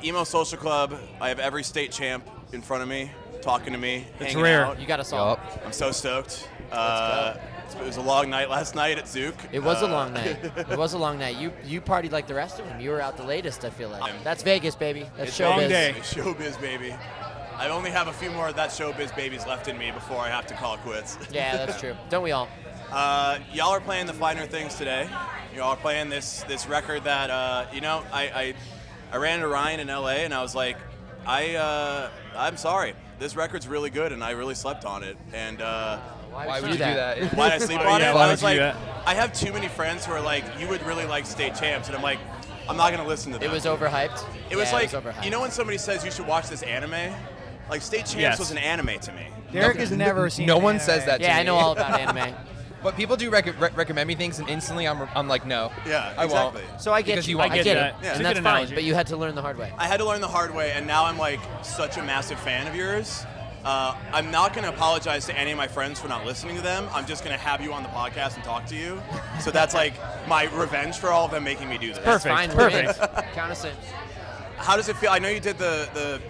Emo Social Club. I have every state champ in front of me, talking to me, It's hanging rare. out. You got us all. I'm so stoked. It was a long night last night at Zook. It was a long night. It was a long night. You partied like the rest of them. You were out the latest, I feel like. That's Vegas, baby. That's It's showbiz. long day. It's showbiz, baby. I only have a few more of that showbiz babies left in me before I have to call it quits. Yeah, that's true. Don't we all? Y'all are playing the finer things today. Y'all are playing this record that I ran into Ryan in LA and I was like, I'm sorry. This record's really good and I really slept on it. And Why would you do that? why did I sleep Oh, on yeah, it? why I would was you like, do that? I have too many friends who are like, you would really like State Champs, and I'm like, I'm not gonna listen to them. It was overhyped. It was Yeah, like, it was overhyped. you know when somebody says you should watch this anime? Like State Champs Yes. was an anime to me. Derek has never seen No an one anime. says that to Yeah, me. I know all about anime. But people do recommend me things, and instantly I'm like, no. Yeah, I won't. exactly. So I get Because you. you want I me get to. it. Yeah. It's a And that's good fine, analogy. but you had to learn the hard way. I had to learn the hard way, and now I'm like such a massive fan of yours. I'm not going to apologize to any of my friends for not listening to them. I'm just going to have you on the podcast and talk to you. So that's like my revenge for all of them making me do this. Perfect. Fine. Perfect. Count us in. How does it feel? I know you did the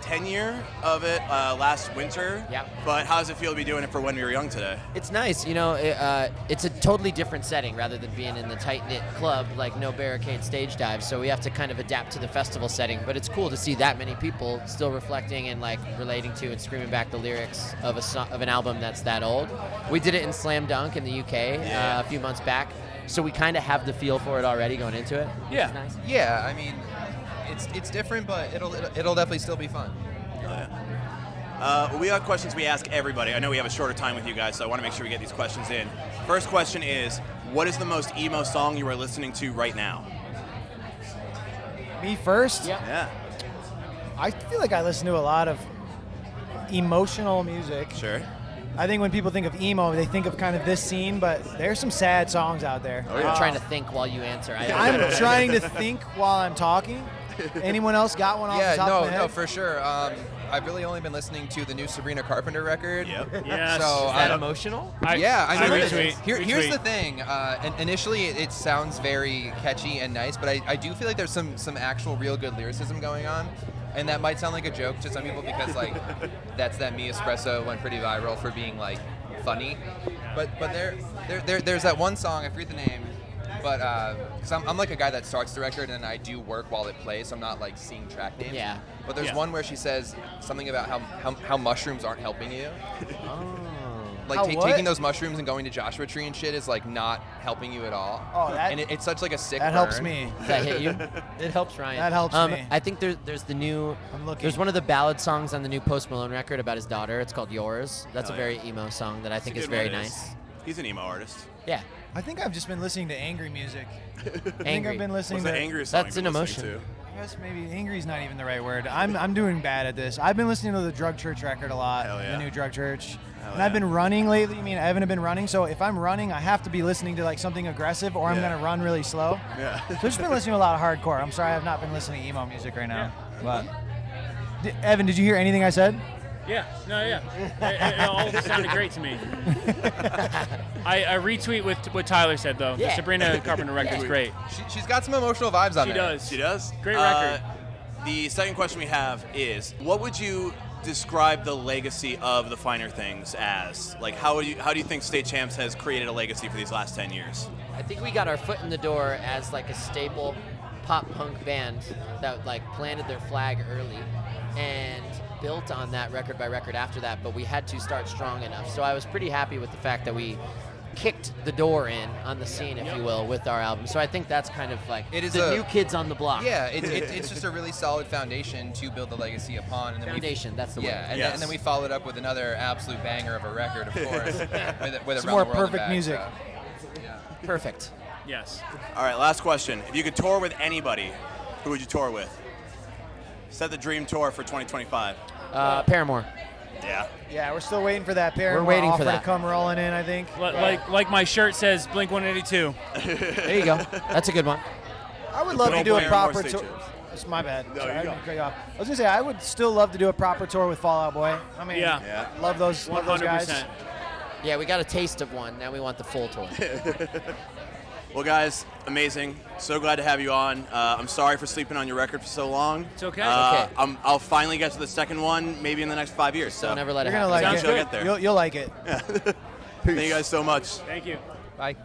10-year of it last winter. Yep. But how does it feel to be doing it for When We Were Young today? It's nice, it's a totally different setting rather than being in the tight-knit club, like no barricade stage dives, so we have to kind of adapt to the festival setting, but it's cool to see that many people still reflecting and like relating to and screaming back the lyrics of an album that's that old. We did it in Slam Dunk in the UK a few months back, so we kind of have the feel for it already going into it, which Yeah. is nice. Yeah, I mean, it's different, but it'll definitely still be fun. We got questions we ask everybody. I know we have a shorter time with you guys, so I want to make sure we get these questions in. First question is, what is the most emo song you are listening to right now? Me first? Yeah. Yeah, I feel like I listen to a lot of emotional music. sure. I think when people think of emo, they think of kind of this scene, but there's some sad songs out there. Oh, yeah. I'm trying to think while you answer. I'm trying to think while I'm talking. Anyone else got one off the top of their head? No, for sure. I've really only been listening to the new Sabrina Carpenter record. Yep. Yes. So Is that emotional? Yeah, I mean, retweet. here's Retweet. the thing. Initially, it sounds very catchy and nice, but I do feel like there's some actual real good lyricism going on, and that might sound like a joke to some people because like that's that Me Espresso went pretty viral for being like funny, but there's that one song, I forget the name, but because I'm like a guy that starts the record and I do work while it plays, so I'm not like seeing track names. Yeah. But there's Yeah. one where she says something about how mushrooms aren't helping you. Oh. Like How what? taking those mushrooms and going to Joshua Tree and shit is like not helping you at all. Oh, that- and it's such like a sick. That helps burn. me. Does that hit you? It helps Ryan. That helps me. I think there's the new. I'm looking. There's one of the ballad songs on the new Post Malone record about his daughter. It's called Yours. That's Hell a very emo song that I think It's is a good very one, nice. He's an emo artist. Yeah. I think I've just been listening to angry music. I think Angry. I've been listening What's to. the angriest song That's you've an been listening emotion. I guess maybe angry is not even the right word. I'm doing bad at this. I've been listening to the Drug Church record a lot. Hell yeah. The new Drug Church. Hell And I've yeah. been running lately. I mean, I haven't been running, so if I'm running, I have to be listening to like something aggressive, or I'm Yeah. gonna run really slow. Yeah. So I've just been listening to a lot of hardcore. I'm sorry, I've not been listening to emo music right now. But Evan, did you hear anything I said? Yeah. No. Yeah. It all sounded great to me. I retweet with what Tyler said though. Yeah. The Sabrina Carpenter record's Yeah. great. She's got some emotional vibes on She there. does. She does? Great record. The second question we have is, what would you describe the legacy of the finer things as? Like, how do you think State Champs has created a legacy for these last 10 years? I think we got our foot in the door as like a staple pop punk band that like planted their flag early and built on that record by record after that, but we had to start strong enough. So I was pretty happy with the fact that we kicked the door in on the scene, if you will, with our album. So I think that's kind of like It is the a- new kids on the block. Yeah, it's just a really solid foundation to build the legacy upon. And then Foundation, that's the word. Yeah, and, Yes. and then we followed up with another absolute banger of a record, of course, with Some Around more the World in perfect back, music. so, yeah. Perfect. Yes. All right, last question. If you could tour with anybody, who would you tour with? Set the dream tour for 2025. Paramore. Yeah. Yeah, we're still waiting for that Paramore waiting for offer that. to come rolling in, I think. Like my shirt says, Blink 182. There you go. That's a good one. I would love to Don't do a blame proper State tour. Champs. It's my bad. No, Sorry, you I go. didn't cut you off. I was gonna say I would still love to do a proper tour with Fall Out Boy. I mean, Yeah. Yeah. love those guys. 100%. Yeah, we got a taste of one. Now we want the full tour. Well, guys, amazing. So glad to have you on. I'm sorry for sleeping on your record for so long. It's okay. Okay. I'll finally get to the second one, maybe in the next 5 years. So Don't ever let it You're gonna happen. like Sounds it. good. I'll get there. You'll like it. Thank you guys so much. Thank you. Bye.